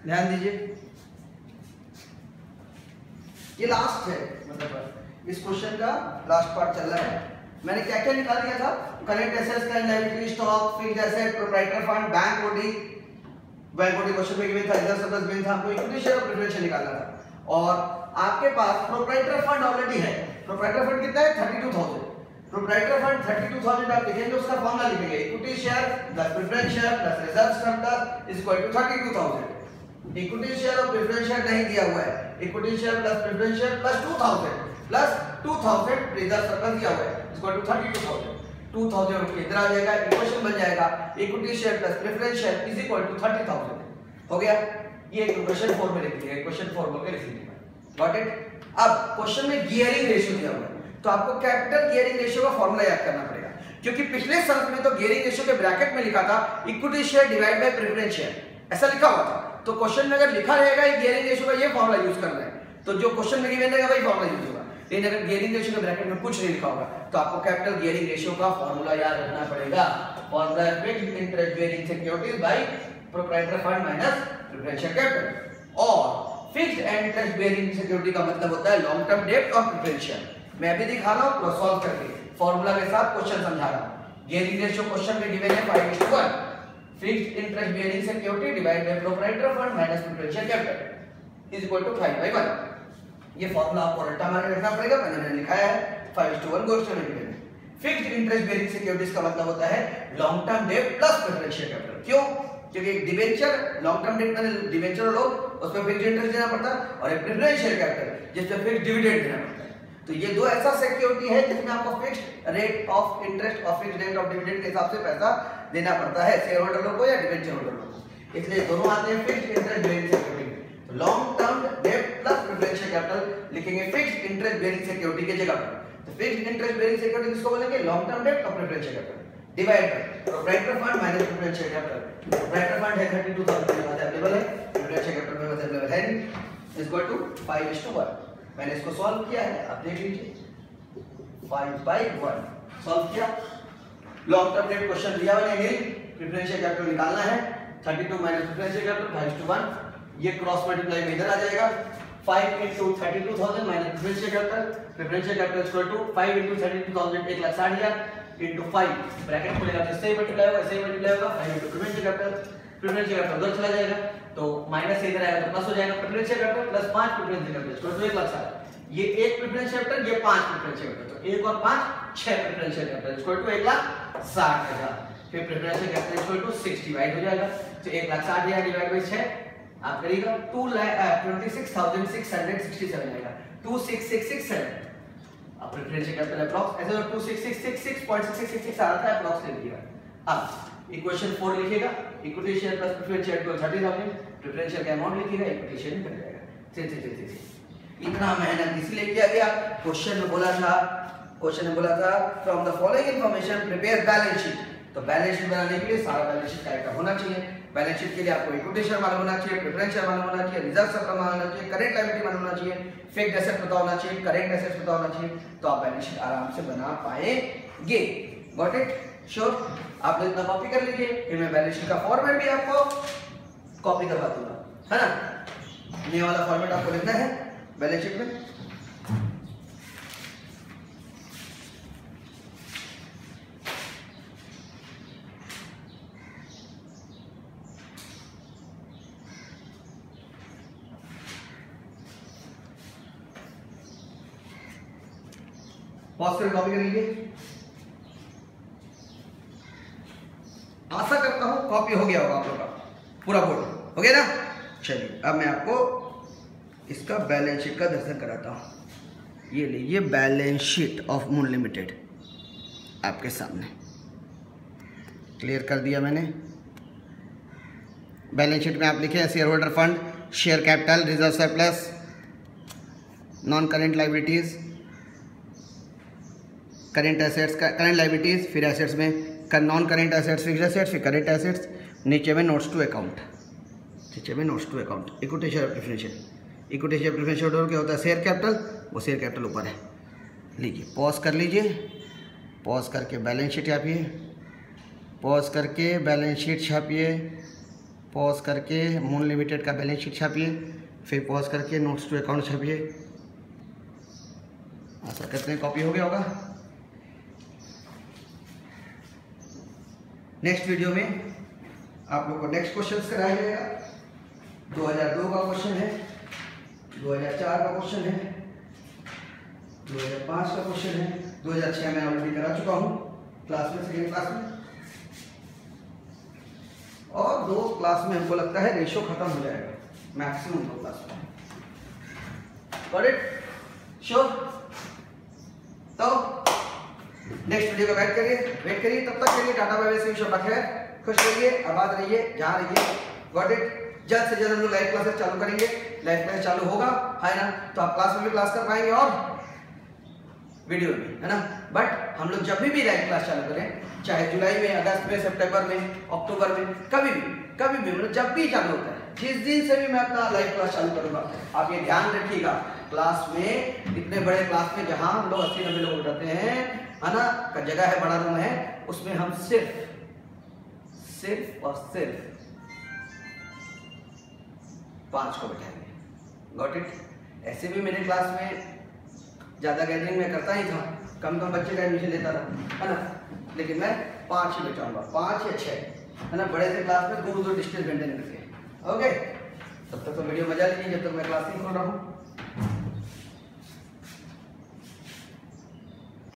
ध्यान दीजिए, ये लास्ट है, मतलब इस क्वेश्चन का लास्ट पार्ट चल रहा है। मैंने क्या क्या निकाल दिया था, current assets, current liability, stock, fixed asset, proprietary fund, bank OD question में गिवन था, रिजर्व सरप्लस गिवन था, आपको इक्विटी शेयर और प्रेफरेंस शेयर निकालना था। और आपके पास प्रोप्राइटरी फंड ऑलरेडी है। प्रोप्राइटरी फंड कितना है, 32,000। प्रोप्राइटरी फंड 32,000 आप लिखेंगे, उसका फॉर्मूला लिखेंगे equity share plus preference share plus reserve surplus is equal to 32,000। Equity share और प्रेफरेंस शेयर नहीं दिया हुआ है, equity share plus preference share plus 2,000 reserve surplus दिया हुआ है इज इक्वल टू 32,000। 2,000 रुपये इधर आ जाएगा, इक्वेशन बन जाएगा equity share plus preference share is equal to 30,000। हो गया, ये इक्वेशन 4 में लिख दिया, इक्वेशन 4 बोल के लिख दिया। Got it. अब क्वेश्चन में गियरिंग रेशियो दिया हुआ है, तो आपको कैपिटल गियरिंग रेशियो का फॉर्मूला याद करना पड़ेगा, क्योंकि पिछले शब्द में तो गियरिंग रेशियो के ब्रैकेट में लिखा था equity share divide by preference share, ऐसा लिखा हुआ था। तो क्वेश्चन में अगर लिखा रहेगा गियरिंग रेशियो का ये फॉर्मूला यूज करना है, तो जो क्वेश्चन में गिवन रहेगा वही फॉर्मूला यूज होगा। लेकिन अगर गियरिंग रेशियो के ब्रैकेट में कुछ नहीं लिखा होगा, तो आपको कैपिटल गियरिंग रेशियो का फॉर्मूला याद रखना पड़ेगा। Formula fixed interest bearing securities by proprietary fund minus preference share capital. और फिक्स्ड इंटरेस्ट बेयरिंग सिक्योरिटी का मतलब होता है लॉन्ग टर्म डेब्ट और प्रेफरेंस शेयर। मैं अभी दिखा रहा हूं, सॉल्व करके फॉर्मूला के साथ क्वेश्चन समझा रहा हूं। गियरिंग रेशियो क्वेश्चन में गिवन है 5:1। Fixed interest bearing security divide by proprietary fund minus preference share capital is equal to 5/1। ये फॉर्मूला आपको रट्टा मार के रखना पड़ेगा, मैंने लिखा है 5:1 क्वेश्चन में गिवन है। फिक्स्ड इंटरेस्ट बेयरिंग सिक्योरिटीज का मतलब होता है लॉन्ग टर्म डेब्ट प्लस प्रेफरेंस शेयर कैपिटल। क्यों? क्योंकि एक डिबेंचर लॉन्ग टर्म डेब्ट में डिबेंचर लो उसमें फिक्स्ड इंटरेस्ट देना पड़ता है, और एक प्रेफरेंस शेयर कैपिटल जिसमें फिक्स्ड डिविडेंड देना पड़ता है। तो ये दो ऐसा सिक्योरिटी है जिसमें आपको फिक्स्ड रेट ऑफ इंटरेस्ट और फिक्स्ड रेट ऑफ डिविडेंड के हिसाब से पैसा देना पड़ता है शेयर होल्डर को या डिबेंचर होल्डर को, इसलिए दोनों आते हैं फिक्स्ड इंटरेस्ट बेयरिंग सिक्योरिटी। तो लॉन्ग टर्म डेब्ट प्लस प्रेफरेंस शेयर कैपिटल लिखेंगे फिक्स्ड इंटरेस्ट बेयरिंग सिक्योरिटी की जगह पर। तो फिक्स्ड इंटरेस्ट बेयरिंग सिक्योरिटी किसको बोलेंगे, लॉन्ग टर्म डेब्ट और preference share capital divide by proprietary fund minus preference share capital. Proprietary fund है 32,000 के पास अवेलेबल है, प्रेफरेंस शेयर कैपिटल में अवेलेबल है नहीं, इज इक्वल टू 5:1। मैंने इसको सॉल्व किया है, आप देख लीजिए 5/1 सॉल्व किया। लॉन्ग टर्म डेट क्वेश्चन दिया हुआ है, प्रेफरेंस शेयर कैपिटल निकालना है, 32 माइनस प्रेफरेंस शेयर कैपिटल 5:1। ये क्रॉस मल्टीप्लाई में इधर आ जाएगा, 5 into 32,000 minus preference share capital, preference share capital equal to 5 into 32,000 1,60,000 into 5 bracket खुलेगा, तो इससे ही मल्टीप्लाई होगा, इससे ही मल्टीप्लाई होगा, 5 into preference share capital, preference share capital उधर चला जाएगा तो माइनस से इधर आएगा तो प्लस हो जाएगा, preference share capital plus 5 preference share capital equal to 1,60,000। ये एक प्रेफरेंस शेयर कैपिटल, ये 5 प्रेफरेंस शेयर कैपिटल, तो 1 और 5 6 preference share capital equal to 1,60,000। फिर preference share capital equal to 6 divide हो जाएगा, तो 1,60,000 डिवाइड बाय 6 आप करिएगा 26,667 आएगा, 26,667। अब प्रेफरेंस शेयर कैपिटल अप्रॉक्स ऐसे तो 26,666.6666 आ रहा था, अप्रॉक्स ले लीजिएगा। अब इक्वेशन 4 लिखिएगा, equity share plus preference share को 30,000, प्रेफरेंस शेयर का अमाउंट लिखिएगा, इक्विटी शेयर निकल जाएगा। इतना मेहनत इसलिए किया गया, क्वेश्चन में बोला था from the following information prepare balance sheet. तो बैलेंस शीट बनाने के लिए सारा बैलेंस शीट का होना चाहिए। बैलेंस शीट के लिए आपको इक्विटी शेयर मालूम होना चाहिए, प्रेफरेंस शेयर मालूम होना चाहिए, रिजर्व सरप्लस मालूम होना चाहिए, करंट लायबिलिटी मालूम होना चाहिए, फिक्स्ड एसेट पता होना चाहिए, करंट एसेट्स पता होना चाहिए, तो आप बैलेंस शीट आराम से बना पाएंगे। Got it? श्योर? आप लोग इतना कॉपी कर लीजिए, फिर मैं बैलेंस शीट का फॉर्मेट भी आपको कॉपी करवा दूंगा, है ना। ये वाला फॉर्मेट आपको लिखना है बैलेंस शीट में। पॉज कर कॉपी कर लीजिए। आशा करता हूं कॉपी हो गया होगा आप लोगों का, पूरा बोर्ड हो गया ना। चलिए अब मैं आपको इसका बैलेंस शीट का दर्शन कराता हूं। ये लीजिए balance sheet of moon limited आपके सामने क्लियर कर दिया मैंने। बैलेंस शीट में आप लिखे shareholder fund, share capital, reserve surplus, non current liabilities, current assets, current liabilities, फिर एसेट्स में non current assets, fixed assets, फिर करेंट एसेट्स, नीचे में notes to account, equity share preference share. Equity share preference share क्या होता है, share capital, वो share capital ऊपर है। लीजिए पॉज कर लीजिए, पॉज करके बैलेंस शीट छापिए, पॉज करके बैलेंस शीट छापिए, पॉज करके मून लिमिटेड का बैलेंस शीट छापिए, फिर पॉज करके नोट्स टू अकाउंट छापिए। आशा करते हैं कॉपी हो गया होगा। नेक्स्ट वीडियो में आप लोग को नेक्स्ट क्वेश्चंस कराया जाएगा। 2002 का क्वेश्चन है, 2004 का क्वेश्चन है, 2005 का क्वेश्चन है, 2006 में ऑलरेडी करा चुका हूँ क्लास में, सेकेंड क्लास में, और 2 क्लास में हमको लगता है रेशो खत्म हो जाएगा, मैक्सिमम 2 क्लास में। Got it? श्योर? तो नेक्स्ट वीडियो का वेट करिए, तब तक के लिए टाटा बाय बाय, से शब्द है, खुश रहिए, आबाद रहिए, जहाँ रहिए। Got it? जल्द से जल्द हम लोग लाइव क्लासेस चालू करेंगे, लाइव क्लास चालू होगा, है ना, तो आप क्लास में भी क्लास कर पाएंगे और वीडियो में, है ना। बट हम लोग जब भी लाइव क्लास चालू करें, चाहे जुलाई में, अगस्त में, सितंबर में, अक्टूबर में, कभी भी मतलब जब भी चालू होता है, जिस दिन से भी मैं अपना लाइव क्लास चालू करूंगा, आप ये ध्यान रखिएगा, क्लास में इतने बड़े क्लास में जहां हम लोग 80-90 लोग बैठते हैं, है ना, का जगह है, बड़ा रूम है, उसमें हम सिर्फ और सिर्फ 5 को बैठाएंगे। Got it? ऐसे भी मेरे क्लास में ज्यादा गैदरिंग में करता ही था, कम बच्चे का एडमिशन लेता था, है ना, लेकिन मैं 5 ही बैठाऊंगा, 5 या 6, है ना, बड़े से क्लास में दूर डिस्टेंस मेंटेन करके। ओके, तब तक तो वीडियो मजा लीजिए जब तक मैं क्लास नहीं खोल रहा हूँ।